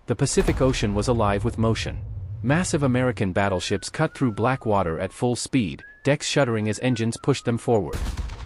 The Pacific Ocean was alive with motion. Massive American battleships cut through black water at full speed, decks shuddering as engines pushed them forward.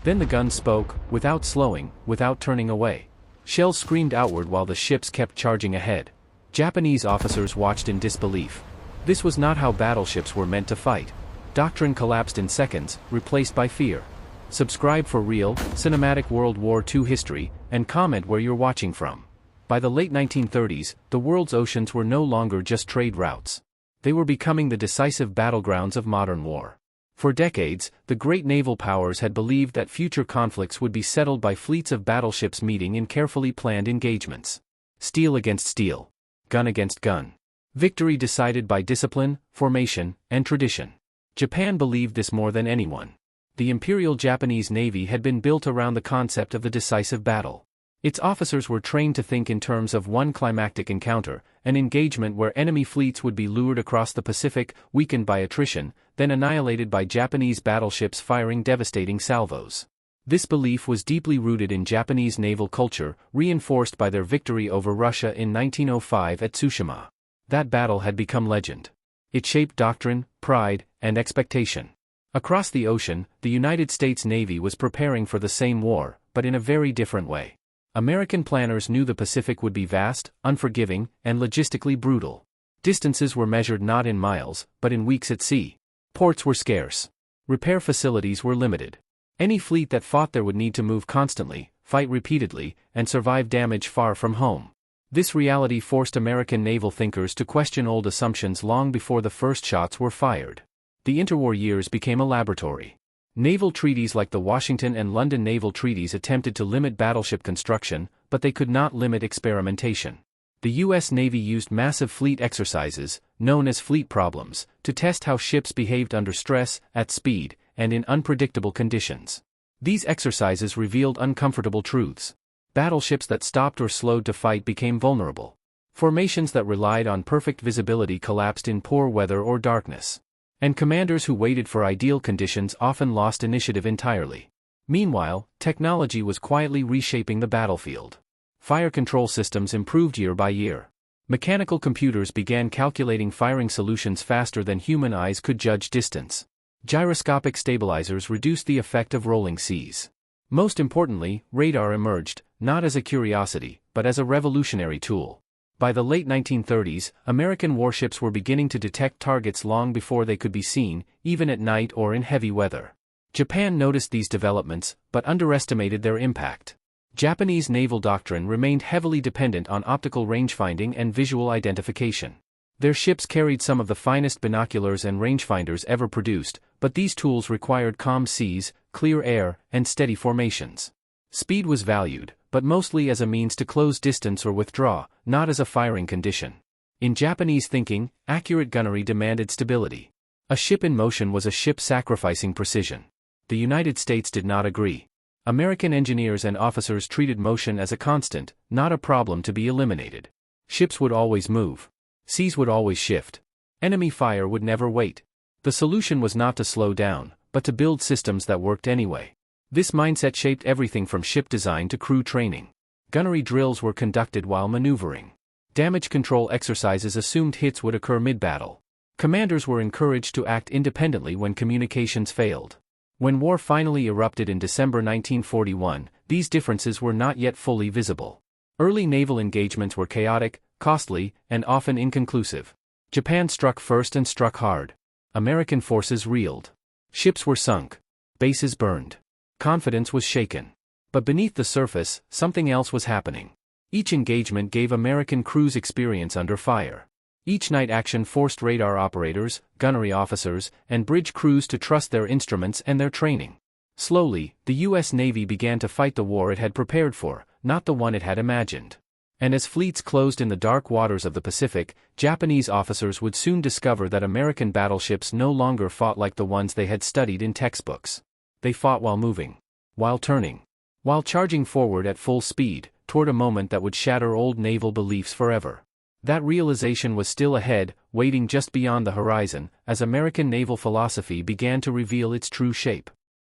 Then the guns spoke, without slowing, without turning away. Shells screamed outward while the ships kept charging ahead. Japanese officers watched in disbelief. This was not how battleships were meant to fight. Doctrine collapsed in seconds, replaced by fear. Subscribe for real, cinematic World War II history, and comment where you're watching from. By the late 1930s, the world's oceans were no longer just trade routes. They were becoming the decisive battlegrounds of modern war. For decades, the great naval powers had believed that future conflicts would be settled by fleets of battleships meeting in carefully planned engagements. Steel against steel. Gun against gun. Victory decided by discipline, formation, and tradition. Japan believed this more than anyone. The Imperial Japanese Navy had been built around the concept of the decisive battle. Its officers were trained to think in terms of one climactic encounter, an engagement where enemy fleets would be lured across the Pacific, weakened by attrition, then annihilated by Japanese battleships firing devastating salvos. This belief was deeply rooted in Japanese naval culture, reinforced by their victory over Russia in 1905 at Tsushima. That battle had become legend. It shaped doctrine, pride, and expectation. Across the ocean, the United States Navy was preparing for the same war, but in a very different way. American planners knew the Pacific would be vast, unforgiving, and logistically brutal. Distances were measured not in miles, but in weeks at sea. Ports were scarce. Repair facilities were limited. Any fleet that fought there would need to move constantly, fight repeatedly, and survive damage far from home. This reality forced American naval thinkers to question old assumptions long before the first shots were fired. The interwar years became a laboratory. Naval treaties like the Washington and London naval treaties attempted to limit battleship construction, but they could not limit experimentation. The U.S. Navy used massive fleet exercises, known as fleet problems, to test how ships behaved under stress, at speed, and in unpredictable conditions. These exercises revealed uncomfortable truths. Battleships that stopped or slowed to fight became vulnerable. Formations that relied on perfect visibility collapsed in poor weather or darkness. And commanders who waited for ideal conditions often lost initiative entirely. Meanwhile, technology was quietly reshaping the battlefield. Fire control systems improved year by year. Mechanical computers began calculating firing solutions faster than human eyes could judge distance. Gyroscopic stabilizers reduced the effect of rolling seas. Most importantly, radar emerged, not as a curiosity, but as a revolutionary tool. By the late 1930s, American warships were beginning to detect targets long before they could be seen, even at night or in heavy weather. Japan noticed these developments, but underestimated their impact. Japanese naval doctrine remained heavily dependent on optical rangefinding and visual identification. Their ships carried some of the finest binoculars and rangefinders ever produced, but these tools required calm seas, clear air, and steady formations. Speed was valued, but mostly as a means to close distance or withdraw, not as a firing condition. In Japanese thinking, accurate gunnery demanded stability. A ship in motion was a ship sacrificing precision. The United States did not agree. American engineers and officers treated motion as a constant, not a problem to be eliminated. Ships would always move. Seas would always shift. Enemy fire would never wait. The solution was not to slow down, but to build systems that worked anyway. This mindset shaped everything from ship design to crew training. Gunnery drills were conducted while maneuvering. Damage control exercises assumed hits would occur mid-battle. Commanders were encouraged to act independently when communications failed. When war finally erupted in December 1941, these differences were not yet fully visible. Early naval engagements were chaotic, costly, and often inconclusive. Japan struck first and struck hard. American forces reeled. Ships were sunk. Bases burned. Confidence was shaken. But beneath the surface, something else was happening. Each engagement gave American crews experience under fire. Each night action forced radar operators, gunnery officers, and bridge crews to trust their instruments and their training. Slowly, the U.S. Navy began to fight the war it had prepared for, not the one it had imagined. And as fleets closed in the dark waters of the Pacific, Japanese officers would soon discover that American battleships no longer fought like the ones they had studied in textbooks. They fought while moving, while turning, while charging forward at full speed, toward a moment that would shatter old naval beliefs forever. That realization was still ahead, waiting just beyond the horizon, as American naval philosophy began to reveal its true shape.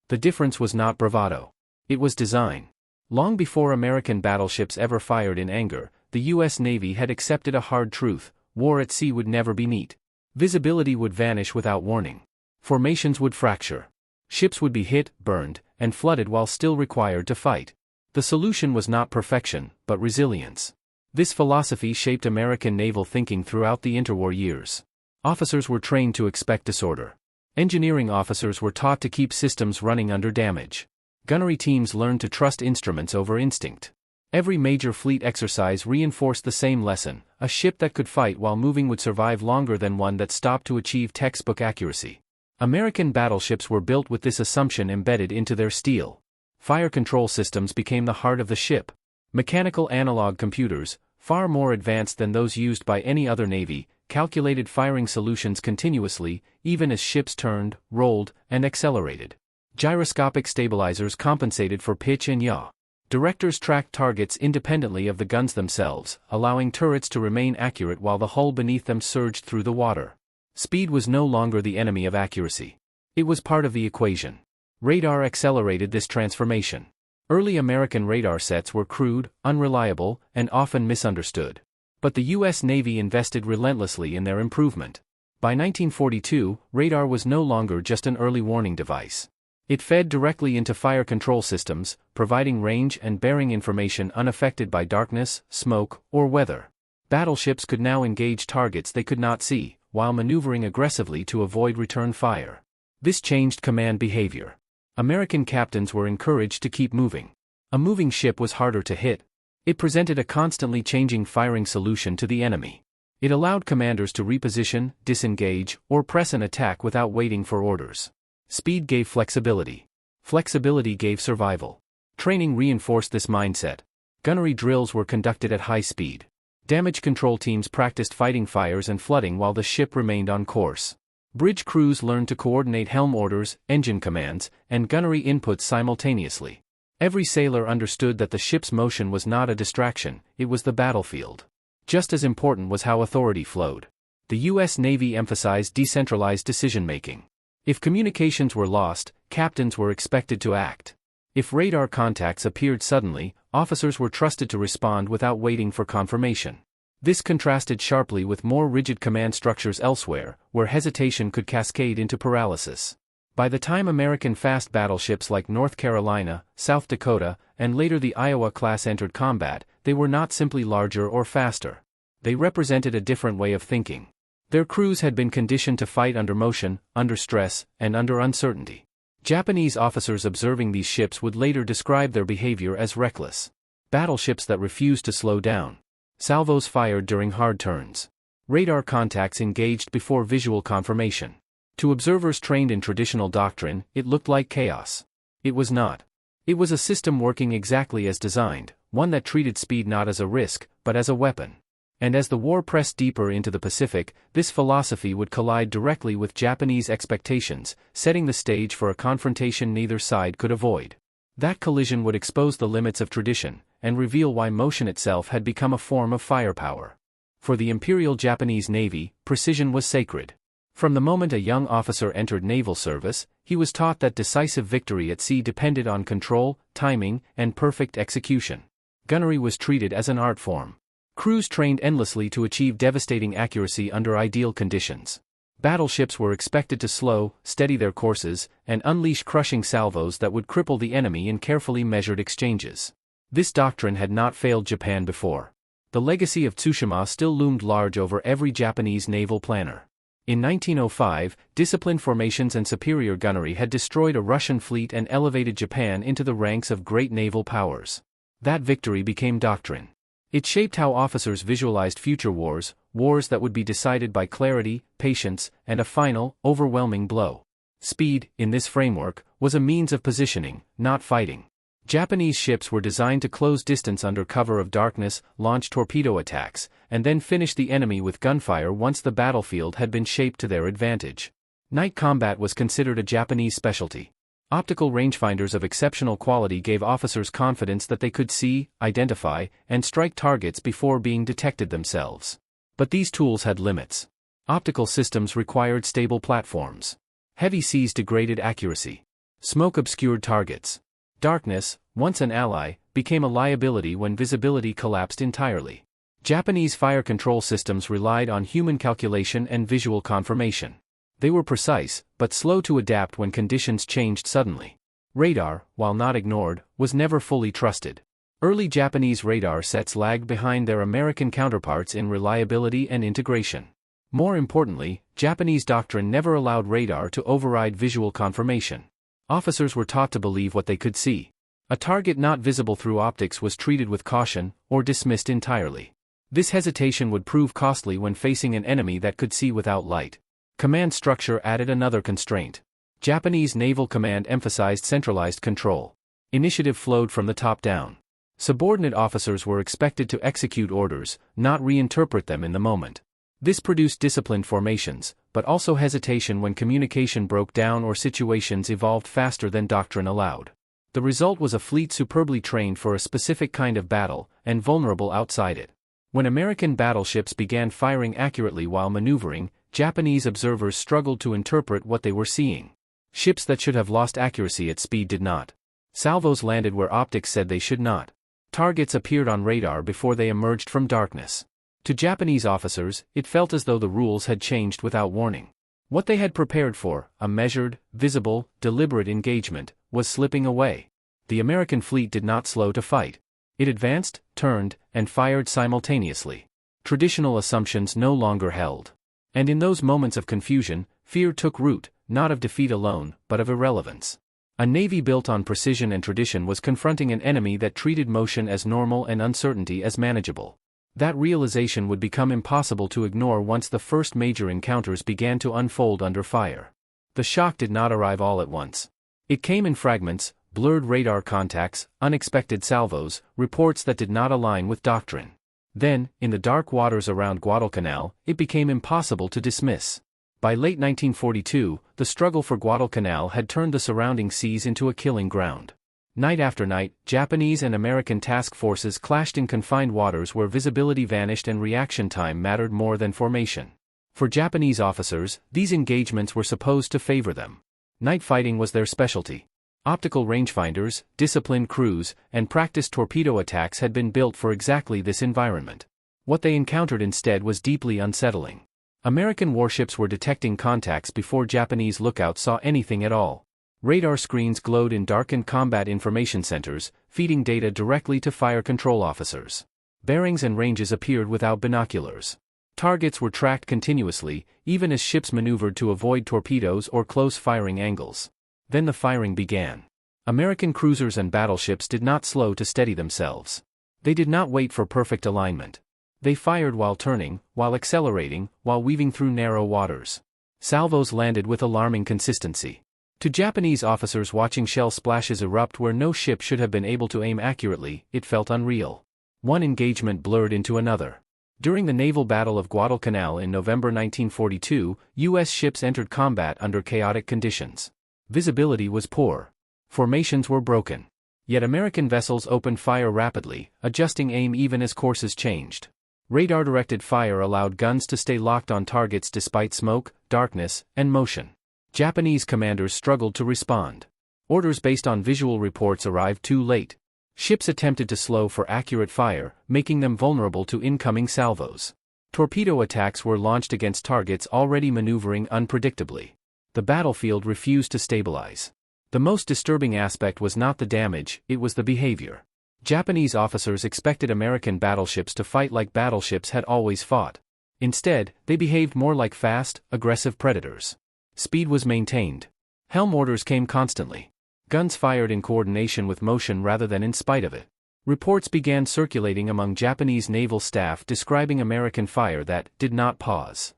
The difference was not bravado. It was design. Long before American battleships ever fired in anger, the U.S. Navy had accepted a hard truth: war at sea would never be neat. Visibility would vanish without warning. Formations would fracture. Ships would be hit, burned, and flooded while still required to fight. The solution was not perfection, but resilience. This philosophy shaped American naval thinking throughout the interwar years. Officers were trained to expect disorder. Engineering officers were taught to keep systems running under damage. Gunnery teams learned to trust instruments over instinct. Every major fleet exercise reinforced the same lesson: a ship that could fight while moving would survive longer than one that stopped to achieve textbook accuracy. American battleships were built with this assumption embedded into their steel. Fire control systems became the heart of the ship. Mechanical analog computers, far more advanced than those used by any other navy, calculated firing solutions continuously, even as ships turned, rolled, and accelerated. Gyroscopic stabilizers compensated for pitch and yaw. Directors tracked targets independently of the guns themselves, allowing turrets to remain accurate while the hull beneath them surged through the water. Speed was no longer the enemy of accuracy. It was part of the equation. Radar accelerated this transformation. Early American radar sets were crude, unreliable, and often misunderstood. But the U.S. Navy invested relentlessly in their improvement. By 1942, radar was no longer just an early warning device. It fed directly into fire control systems, providing range and bearing information unaffected by darkness, smoke, or weather. Battleships could now engage targets they could not see, while maneuvering aggressively to avoid return fire. This changed command behavior. American captains were encouraged to keep moving. A moving ship was harder to hit. It presented a constantly changing firing solution to the enemy. It allowed commanders to reposition, disengage, or press an attack without waiting for orders. Speed gave flexibility. Flexibility gave survival. Training reinforced this mindset. Gunnery drills were conducted at high speed. Damage control teams practiced fighting fires and flooding while the ship remained on course. Bridge crews learned to coordinate helm orders, engine commands, and gunnery inputs simultaneously. Every sailor understood that the ship's motion was not a distraction, it was the battlefield. Just as important was how authority flowed. The U.S. Navy emphasized decentralized decision-making. If communications were lost, captains were expected to act. If radar contacts appeared suddenly, officers were trusted to respond without waiting for confirmation. This contrasted sharply with more rigid command structures elsewhere, where hesitation could cascade into paralysis. By the time American fast battleships like North Carolina, South Dakota, and later the Iowa class entered combat, they were not simply larger or faster. They represented a different way of thinking. Their crews had been conditioned to fight under motion, under stress, and under uncertainty. Japanese officers observing these ships would later describe their behavior as reckless. Battleships that refused to slow down. Salvos fired during hard turns. Radar contacts engaged before visual confirmation. To observers trained in traditional doctrine, it looked like chaos. It was not. It was a system working exactly as designed, one that treated speed not as a risk, but as a weapon. And as the war pressed deeper into the Pacific, this philosophy would collide directly with Japanese expectations, setting the stage for a confrontation neither side could avoid. That collision would expose the limits of tradition, and reveal why motion itself had become a form of firepower. For the Imperial Japanese Navy, precision was sacred. From the moment a young officer entered naval service, he was taught that decisive victory at sea depended on control, timing, and perfect execution. Gunnery was treated as an art form. Crews trained endlessly to achieve devastating accuracy under ideal conditions. Battleships were expected to slow, steady their courses, and unleash crushing salvos that would cripple the enemy in carefully measured exchanges. This doctrine had not failed Japan before. The legacy of Tsushima still loomed large over every Japanese naval planner. In 1905, disciplined formations and superior gunnery had destroyed a Russian fleet and elevated Japan into the ranks of great naval powers. That victory became doctrine. It shaped how officers visualized future wars, wars that would be decided by clarity, patience, and a final, overwhelming blow. Speed, in this framework, was a means of positioning, not fighting. Japanese ships were designed to close distance under cover of darkness, launch torpedo attacks, and then finish the enemy with gunfire once the battlefield had been shaped to their advantage. Night combat was considered a Japanese specialty. Optical rangefinders of exceptional quality gave officers confidence that they could see, identify, and strike targets before being detected themselves. But these tools had limits. Optical systems required stable platforms. Heavy seas degraded accuracy. Smoke obscured targets. Darkness, once an ally, became a liability when visibility collapsed entirely. Japanese fire control systems relied on human calculation and visual confirmation. They were precise, but slow to adapt when conditions changed suddenly. Radar, while not ignored, was never fully trusted. Early Japanese radar sets lagged behind their American counterparts in reliability and integration. More importantly, Japanese doctrine never allowed radar to override visual confirmation. Officers were taught to believe what they could see. A target not visible through optics was treated with caution, or dismissed entirely. This hesitation would prove costly when facing an enemy that could see without light. Command structure added another constraint. Japanese naval command emphasized centralized control. Initiative flowed from the top down. Subordinate officers were expected to execute orders, not reinterpret them in the moment. This produced disciplined formations, but also hesitation when communication broke down or situations evolved faster than doctrine allowed. The result was a fleet superbly trained for a specific kind of battle, and vulnerable outside it. When American battleships began firing accurately while maneuvering, Japanese observers struggled to interpret what they were seeing. Ships that should have lost accuracy at speed did not. Salvos landed where optics said they should not. Targets appeared on radar before they emerged from darkness. To Japanese officers, it felt as though the rules had changed without warning. What they had prepared for, a measured, visible, deliberate engagement, was slipping away. The American fleet did not slow to fight. It advanced, turned, and fired simultaneously. Traditional assumptions no longer held. And in those moments of confusion, fear took root, not of defeat alone, but of irrelevance. A navy built on precision and tradition was confronting an enemy that treated motion as normal and uncertainty as manageable. That realization would become impossible to ignore once the first major encounters began to unfold under fire. The shock did not arrive all at once. It came in fragments: blurred radar contacts, unexpected salvos, reports that did not align with doctrine. Then, in the dark waters around Guadalcanal, it became impossible to dismiss. By late 1942, the struggle for Guadalcanal had turned the surrounding seas into a killing ground. Night after night, Japanese and American task forces clashed in confined waters where visibility vanished and reaction time mattered more than formation. For Japanese officers, these engagements were supposed to favor them. Night fighting was their specialty. Optical rangefinders, disciplined crews, and practiced torpedo attacks had been built for exactly this environment. What they encountered instead was deeply unsettling. American warships were detecting contacts before Japanese lookouts saw anything at all. Radar screens glowed in darkened combat information centers, feeding data directly to fire control officers. Bearings and ranges appeared without binoculars. Targets were tracked continuously, even as ships maneuvered to avoid torpedoes or close firing angles. Then the firing began. American cruisers and battleships did not slow to steady themselves. They did not wait for perfect alignment. They fired while turning, while accelerating, while weaving through narrow waters. Salvos landed with alarming consistency. To Japanese officers watching shell splashes erupt where no ship should have been able to aim accurately, it felt unreal. One engagement blurred into another. During the naval battle of Guadalcanal in November 1942, U.S. ships entered combat under chaotic conditions. Visibility was poor. Formations were broken. Yet American vessels opened fire rapidly, adjusting aim even as courses changed. Radar-directed fire allowed guns to stay locked on targets despite smoke, darkness, and motion. Japanese commanders struggled to respond. Orders based on visual reports arrived too late. Ships attempted to slow for accurate fire, making them vulnerable to incoming salvos. Torpedo attacks were launched against targets already maneuvering unpredictably. The battlefield refused to stabilize. The most disturbing aspect was not the damage, it was the behavior. Japanese officers expected American battleships to fight like battleships had always fought. Instead, they behaved more like fast, aggressive predators. Speed was maintained. Helm orders came constantly. Guns fired in coordination with motion rather than in spite of it. Reports began circulating among Japanese naval staff describing American fire that did not pause.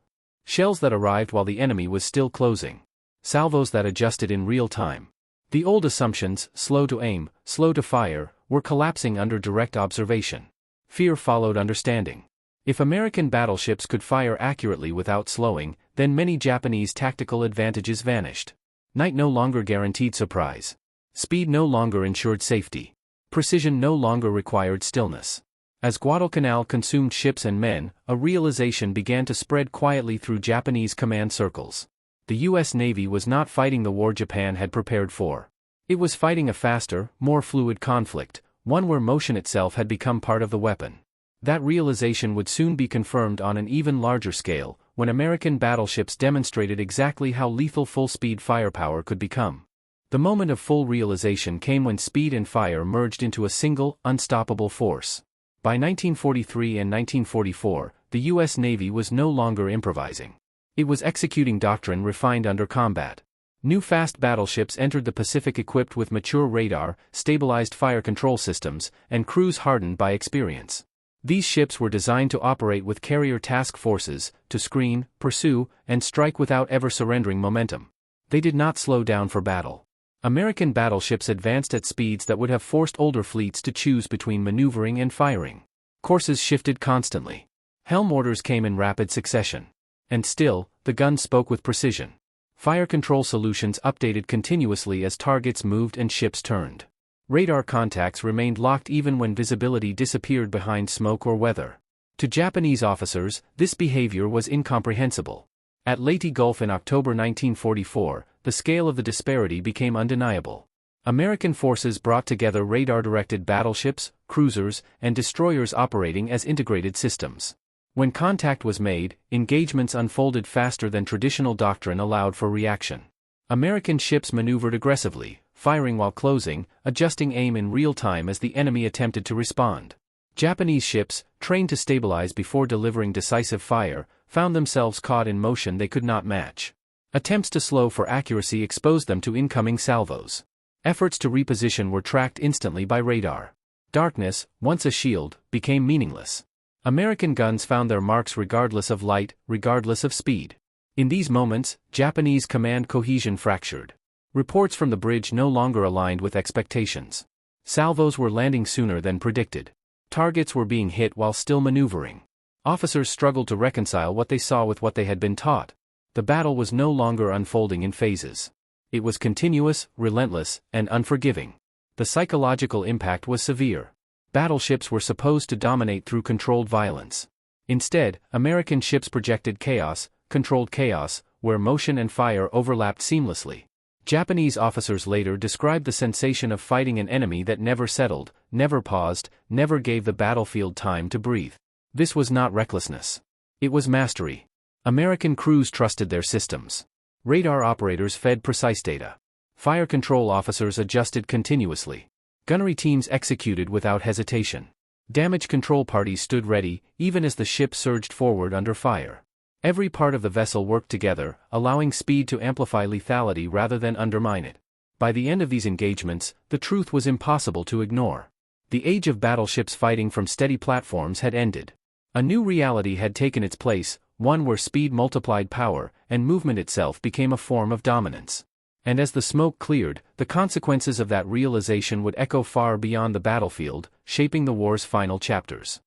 Shells that arrived while the enemy was still closing. Salvos that adjusted in real time. The old assumptions, slow to aim, slow to fire, were collapsing under direct observation. Fear followed understanding. If American battleships could fire accurately without slowing, then many Japanese tactical advantages vanished. Night no longer guaranteed surprise. Speed no longer ensured safety. Precision no longer required stillness. As Guadalcanal consumed ships and men, a realization began to spread quietly through Japanese command circles. The U.S. Navy was not fighting the war Japan had prepared for. It was fighting a faster, more fluid conflict, one where motion itself had become part of the weapon. That realization would soon be confirmed on an even larger scale, when American battleships demonstrated exactly how lethal full-speed firepower could become. The moment of full realization came when speed and fire merged into a single, unstoppable force. By 1943 and 1944, the U.S. Navy was no longer improvising. It was executing doctrine refined under combat. New fast battleships entered the Pacific equipped with mature radar, stabilized fire control systems, and crews hardened by experience. These ships were designed to operate with carrier task forces, to screen, pursue, and strike without ever surrendering momentum. They did not slow down for battle. American battleships advanced at speeds that would have forced older fleets to choose between maneuvering and firing. Courses shifted constantly. Helm orders came in rapid succession. And still, the guns spoke with precision. Fire control solutions updated continuously as targets moved and ships turned. Radar contacts remained locked even when visibility disappeared behind smoke or weather. To Japanese officers, this behavior was incomprehensible. At Leyte Gulf in October 1944, the scale of the disparity became undeniable. American forces brought together radar-directed battleships, cruisers, and destroyers operating as integrated systems. When contact was made, engagements unfolded faster than traditional doctrine allowed for reaction. American ships maneuvered aggressively, firing while closing, adjusting aim in real time as the enemy attempted to respond. Japanese ships, trained to stabilize before delivering decisive fire, found themselves caught in motion they could not match. Attempts to slow for accuracy exposed them to incoming salvos. Efforts to reposition were tracked instantly by radar. Darkness, once a shield, became meaningless. American guns found their marks regardless of light, regardless of speed. In these moments, Japanese command cohesion fractured. Reports from the bridge no longer aligned with expectations. Salvos were landing sooner than predicted. Targets were being hit while still maneuvering. Officers struggled to reconcile what they saw with what they had been taught. The battle was no longer unfolding in phases. It was continuous, relentless, and unforgiving. The psychological impact was severe. Battleships were supposed to dominate through controlled violence. Instead, American ships projected chaos, controlled chaos, where motion and fire overlapped seamlessly. Japanese officers later described the sensation of fighting an enemy that never settled, never paused, never gave the battlefield time to breathe. This was not recklessness. It was mastery. American crews trusted their systems. Radar operators fed precise data. Fire control officers adjusted continuously. Gunnery teams executed without hesitation. Damage control parties stood ready, even as the ship surged forward under fire. Every part of the vessel worked together, allowing speed to amplify lethality rather than undermine it. By the end of these engagements, the truth was impossible to ignore. The age of battleships fighting from steady platforms had ended. A new reality had taken its place, one where speed multiplied power, and movement itself became a form of dominance. And as the smoke cleared, the consequences of that realization would echo far beyond the battlefield, shaping the war's final chapters.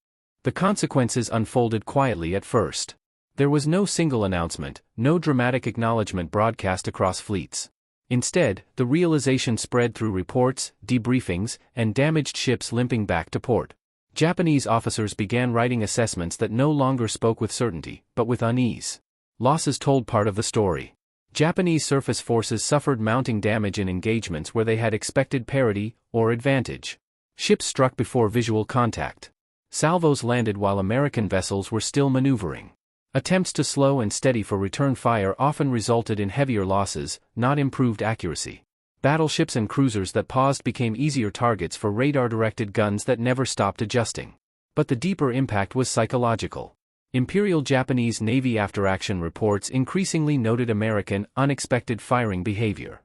The consequences unfolded quietly at first. There was no single announcement, no dramatic acknowledgement broadcast across fleets. Instead, the realization spread through reports, debriefings, and damaged ships limping back to port. Japanese officers began writing assessments that no longer spoke with certainty, but with unease. Losses told part of the story. Japanese surface forces suffered mounting damage in engagements where they had expected parity or advantage. Ships struck before visual contact. Salvos landed while American vessels were still maneuvering. Attempts to slow and steady for return fire often resulted in heavier losses, not improved accuracy. Battleships and cruisers that paused became easier targets for radar-directed guns that never stopped adjusting. But the deeper impact was psychological. Imperial Japanese Navy after-action reports increasingly noted American, unexpected firing behavior.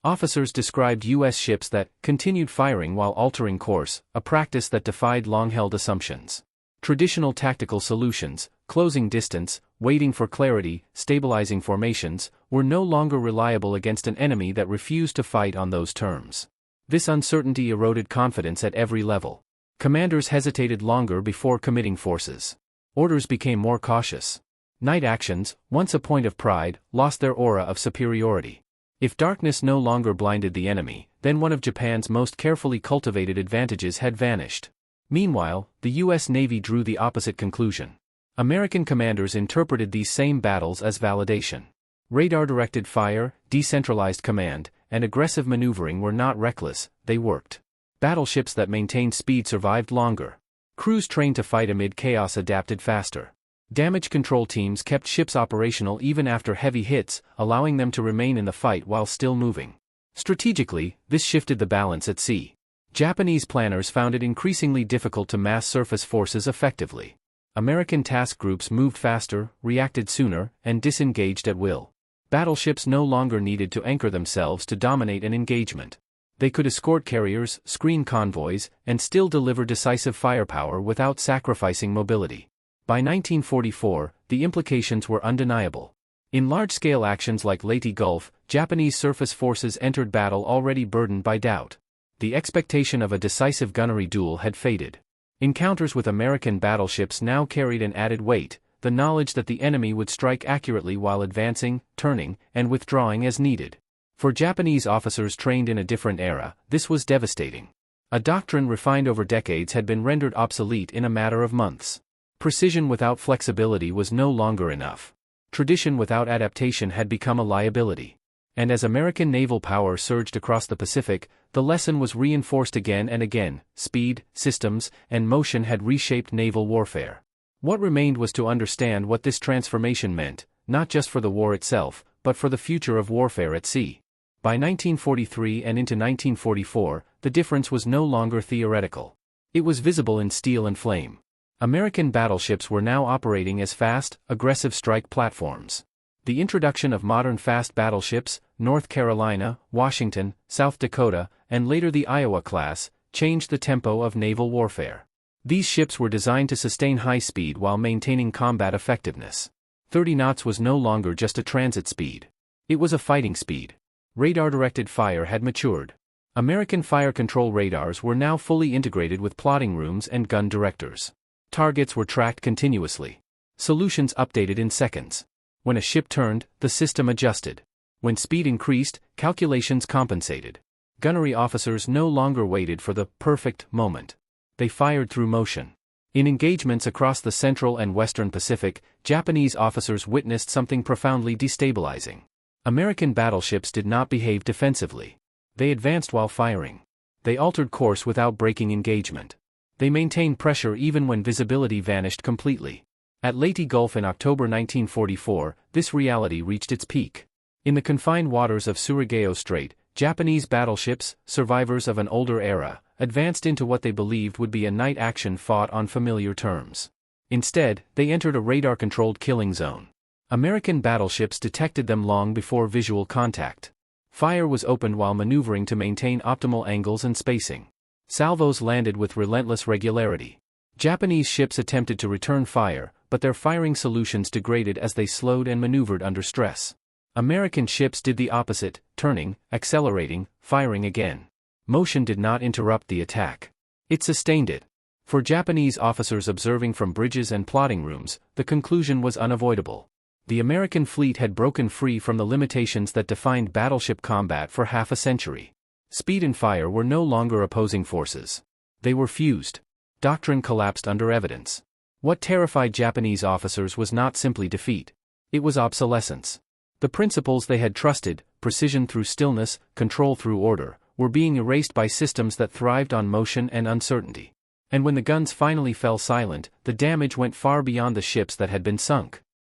Officers described U.S. ships that continued firing while altering course, a practice that defied long-held assumptions. Traditional tactical solutions, closing distance, waiting for clarity, stabilizing formations, were no longer reliable against an enemy that refused to fight on those terms. This uncertainty eroded confidence at every level. Commanders hesitated longer before committing forces. Orders became more cautious. Night actions, once a point of pride, lost their aura of superiority. If darkness no longer blinded the enemy, then one of Japan's most carefully cultivated advantages had vanished. Meanwhile, the U.S. Navy drew the opposite conclusion. American commanders interpreted these same battles as validation. Radar-directed fire, decentralized command, and aggressive maneuvering were not reckless, they worked. Battleships that maintained speed survived longer. Crews trained to fight amid chaos adapted faster. Damage control teams kept ships operational even after heavy hits, allowing them to remain in the fight while still moving. Strategically, this shifted the balance at sea. Japanese planners found it increasingly difficult to mass surface forces effectively. American task groups moved faster, reacted sooner, and disengaged at will. Battleships no longer needed to anchor themselves to dominate an engagement. They could escort carriers, screen convoys, and still deliver decisive firepower without sacrificing mobility. By 1944, the implications were undeniable. In large-scale actions like Leyte Gulf, Japanese surface forces entered battle already burdened by doubt. The expectation of a decisive gunnery duel had faded. Encounters with American battleships now carried an added weight, the knowledge that the enemy would strike accurately while advancing, turning, and withdrawing as needed. For Japanese officers trained in a different era, this was devastating. A doctrine refined over decades had been rendered obsolete in a matter of months. Precision without flexibility was no longer enough. Tradition without adaptation had become a liability. And as American naval power surged across the Pacific, the lesson was reinforced again and again: speed, systems, and motion had reshaped naval warfare. What remained was to understand what this transformation meant, not just for the war itself, but for the future of warfare at sea. By 1943 and into 1944, the difference was no longer theoretical. It was visible in steel and flame. American battleships were now operating as fast, aggressive strike platforms. The introduction of modern fast battleships, North Carolina, Washington, South Dakota, and later the Iowa class, changed the tempo of naval warfare. These ships were designed to sustain high speed while maintaining combat effectiveness. 30 knots was no longer just a transit speed. It was a fighting speed. Radar-directed fire had matured. American fire control radars were now fully integrated with plotting rooms and gun directors. Targets were tracked continuously. Solutions updated in seconds. When a ship turned, the system adjusted. When speed increased, calculations compensated. Gunnery officers no longer waited for the perfect moment. They fired through motion. In engagements across the Central and Western Pacific, Japanese officers witnessed something profoundly destabilizing. American battleships did not behave defensively. They advanced while firing. They altered course without breaking engagement. They maintained pressure even when visibility vanished completely. At Leyte Gulf in October 1944, this reality reached its peak. In the confined waters of Surigao Strait, Japanese battleships, survivors of an older era, advanced into what they believed would be a night action fought on familiar terms. Instead, they entered a radar-controlled killing zone. American battleships detected them long before visual contact. Fire was opened while maneuvering to maintain optimal angles and spacing. Salvos landed with relentless regularity. Japanese ships attempted to return fire, but their firing solutions degraded as they slowed and maneuvered under stress. American ships did the opposite, turning, accelerating, firing again. Motion did not interrupt the attack. It sustained it. For Japanese officers observing from bridges and plotting rooms, the conclusion was unavoidable. The American fleet had broken free from the limitations that defined battleship combat for half a century. Speed and fire were no longer opposing forces. They were fused. Doctrine collapsed under evidence. What terrified Japanese officers was not simply defeat. It was obsolescence. The principles they had trusted, precision through stillness, control through order, were being erased by systems that thrived on motion and uncertainty. And when the guns finally fell silent, the damage went far beyond the ships that had been sunk.